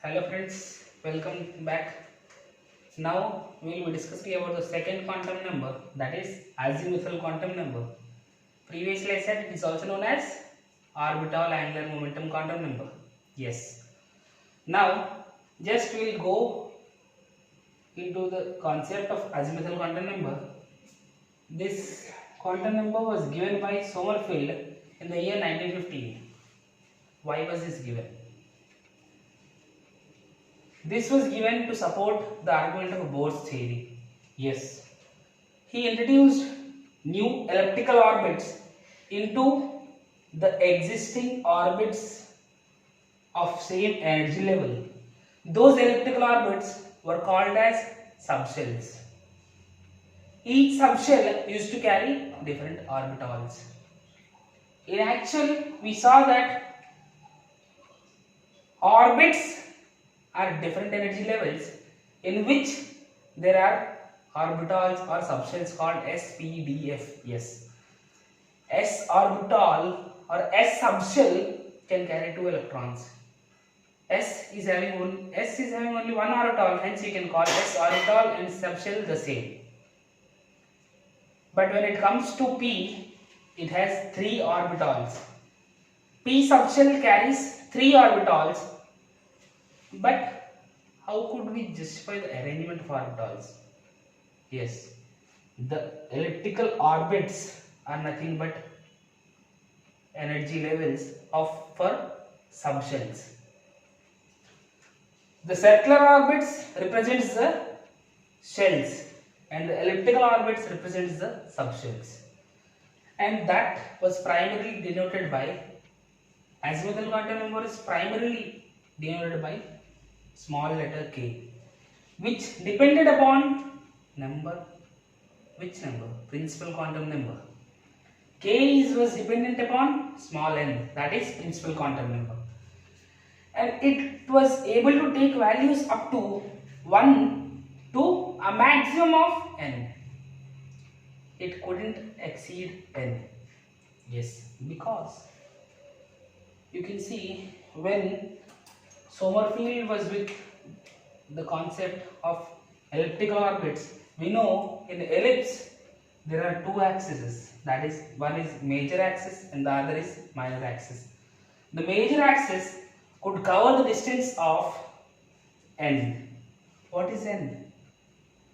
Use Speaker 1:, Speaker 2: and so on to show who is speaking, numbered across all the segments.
Speaker 1: Hello friends, welcome back. Now we will be discussing about the second quantum number, that is azimuthal quantum number. Previously I said it is also known as orbital angular momentum quantum number. Yes. Now just we will go into the concept of azimuthal quantum number. This quantum number was given by Sommerfeld in the year 1915. Why was this given? This was given to support the argument of Bohr's theory. Yes, he introduced new elliptical orbits into the existing orbits of same energy level. Those elliptical orbits were called as subshells. Each subshell used to carry different orbitals. In actual, we saw that orbits are different energy levels in which there are orbitals or subshells called s, p, d, f. Yes, s orbital or s subshell can carry 2 electrons. S is having only one orbital, hence you can call s orbital and subshell the same. But when it comes to p, it has 3 orbitals. P subshell carries 3 orbitals. But how could we justify the arrangement of orbitals? Yes, the elliptical orbits are nothing but energy levels for subshells. The circular orbits represents the shells and the elliptical orbits represents the subshells. And that was primarily denoted by azimuthal quantum number is primarily denoted by small letter k, which depended upon number. Which number? Principal quantum number. K was dependent upon small n, that is principal quantum number. And it was able to take values up to 1 to a maximum of n. It couldn't exceed n. Yes, because you can see when Sommerfeld was with the concept of elliptical orbits, we know in the ellipse there are 2 axes, that is, one is major axis and the other is minor axis. The major axis could cover the distance of n. What is n?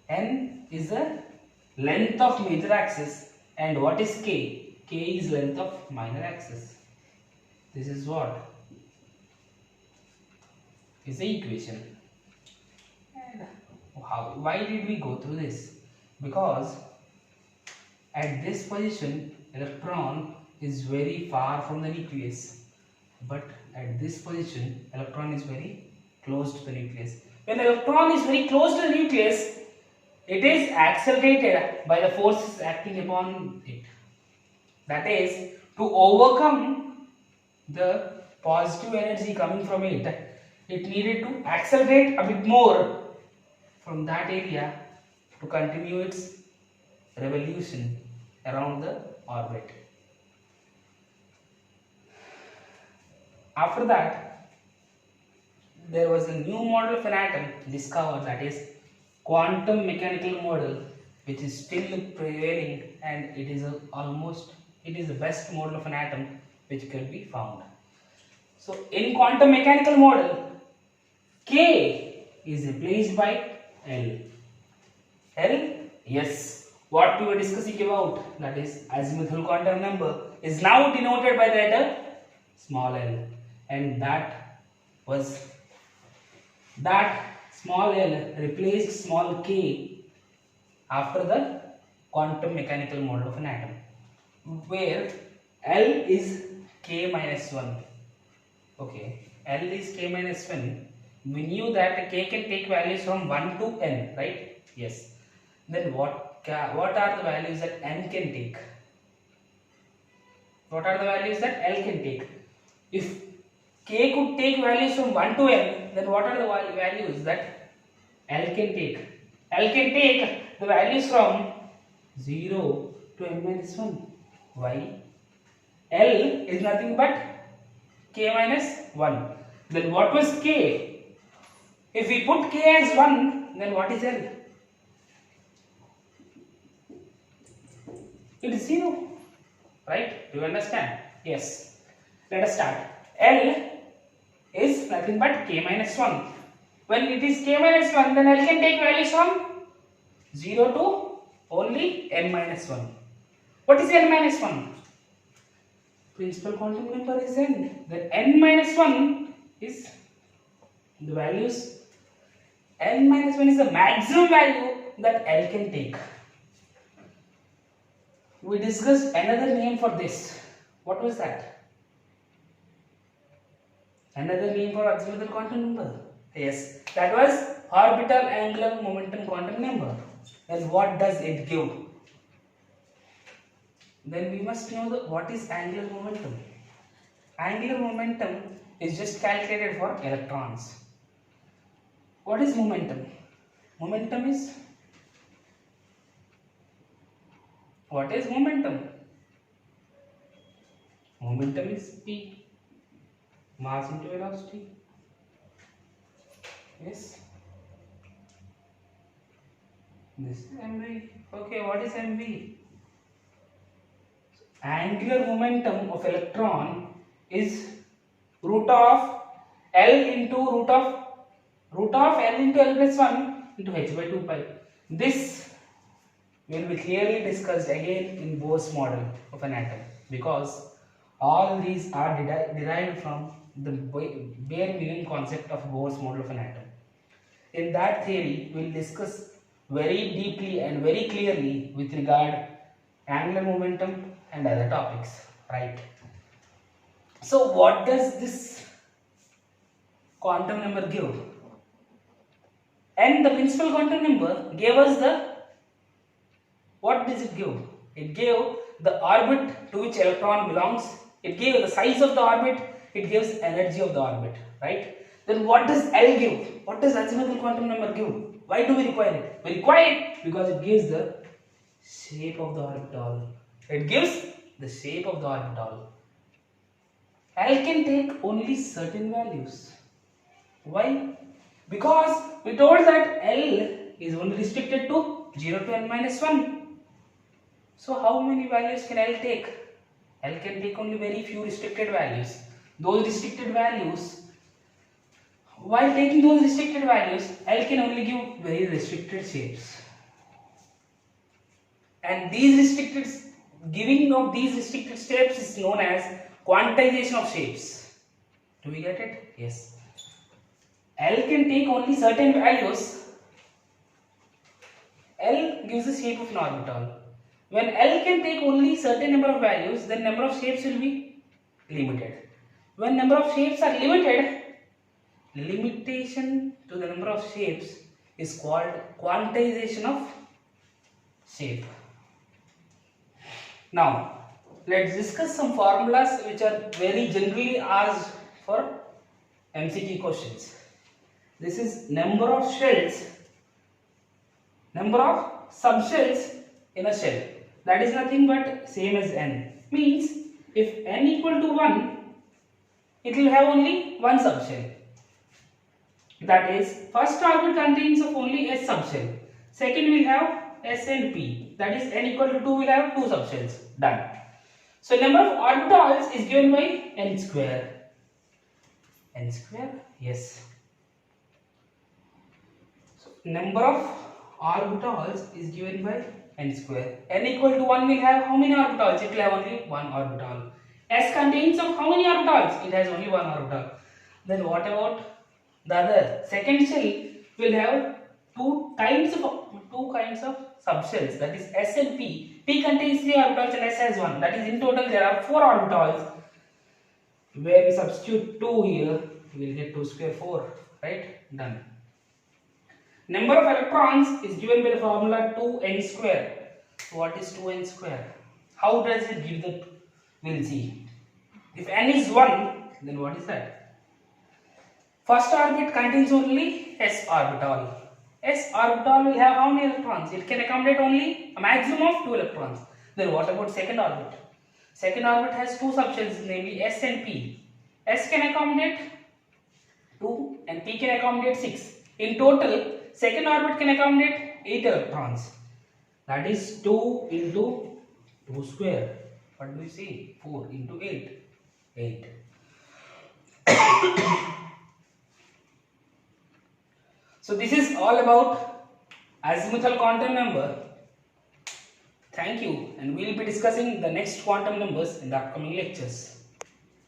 Speaker 1: N is the length of major axis, and what is k? K is length of minor axis. This is what is the equation. And why did we go through this? Because at this position electron is very far from the nucleus, but at this position electron is very close to the nucleus. When the electron is very close to the nucleus, it is accelerated by the forces acting upon it. That is, to overcome the positive energy coming from it, it needed to accelerate a bit more from that area to continue its revolution around the orbit. After that, there was a new model of an atom discovered, that is quantum mechanical model, which is still prevailing, and it is the best model of an atom which can be found. So in quantum mechanical model, K is replaced by L. L? Yes. What we were discussing about, that is azimuthal quantum number, is now denoted by the letter small l. And that small l replaced small k after the quantum mechanical model of an atom, where L is k minus 1. Okay, L is k minus 1. We knew that k can take values from 1 to n, right? Yes. Then what are the values that n can take? What are the values that L can take? If k could take values from 1 to n, then what are the values that L can take? L can take the values from 0 to n minus 1. Why? L is nothing but k minus 1. Then what was k? If we put k as 1, then what is L? It is 0, right? Do you understand? Yes. Let us start. L is nothing but k minus 1. When it is k minus 1, then L can take values from 0 to only n minus 1. What is n minus 1? Principal quantum number is n. Then n minus 1 is the values. N minus 1 is the maximum value that L can take. We discussed another name for this. What was that? Another name for azimuthal quantum number. Yes, that was orbital angular momentum quantum number. Then what does it give? Then we must know what is angular momentum. Angular momentum is just calculated for electrons. What is momentum? Momentum is, what is momentum? Momentum is P, mass into velocity. Yes. This is mv. Okay, what is mv? Angular momentum of electron is root of L into root of L into L plus 1 into h by 2 pi. This will be clearly discussed again in Bohr's model of an atom, because all these are derived from the bare minimum concept of Bohr's model of an atom. In that theory, we will discuss very deeply and very clearly with regard angular momentum and other topics, right? So what does this quantum number give? And the principal quantum number gave us the, what does it give? It gave the orbit to which electron belongs, it gave the size of the orbit, it gives energy of the orbit, right? Then what does L give? What does azimuthal quantum number give? Why do we require it? We require it because it gives the shape of the orbital. It gives the shape of the orbital. L can take only certain values. Why? Because we told that L is only restricted to 0 to n minus 1. So how many values can L take? L can take only very few restricted values. Those restricted values, while taking those restricted values, L can only give very restricted shapes. And giving of these restricted shapes is known as quantization of shapes. Do we get it? Yes. L can take only certain values. L gives the shape of an orbital. When L can take only certain number of values, then number of shapes will be limited. When number of shapes are limited, limitation to the number of shapes is called quantization of shape. Now, let's discuss some formulas which are very generally asked for MCQ questions. This is number of shells, number of subshells in a shell. That is nothing but same as n. Means if n equal to 1, it will have only one subshell. That is, first orbit contains of only S subshell. Second will have S and P. That is, n equal to 2 will have 2 subshells. Done. So number of orbitals is given by n square. N square? Yes. So number of orbitals is given by n square. N equal to 1 will have how many orbitals? It will have only one orbital. S contains of how many orbitals? It has only one orbital. Then what about the other? Second shell will have two kinds of subshells, that is S and P. P contains 3 orbitals and S has 1. That is, in total there are 4 orbitals. Where we substitute 2 here, we will get 2 square 4. Right? Done. Number of electrons is given by the formula 2n square. What is 2n square? How does it give the? We'll see. If n is 1, then what is that? First orbit contains only s orbital. S orbital will have how many electrons? It can accommodate only a maximum of 2 electrons. Then what about second orbit? Second orbit has 2 subshells, namely S and P. S can accommodate 2 and P can accommodate 6. In total, second orbit can accommodate 8 electrons. That is 2 into 2 square. What do we see? 4 into 8. 8. So this is all about azimuthal quantum number. Thank you, and we will be discussing the next quantum numbers in the upcoming lectures.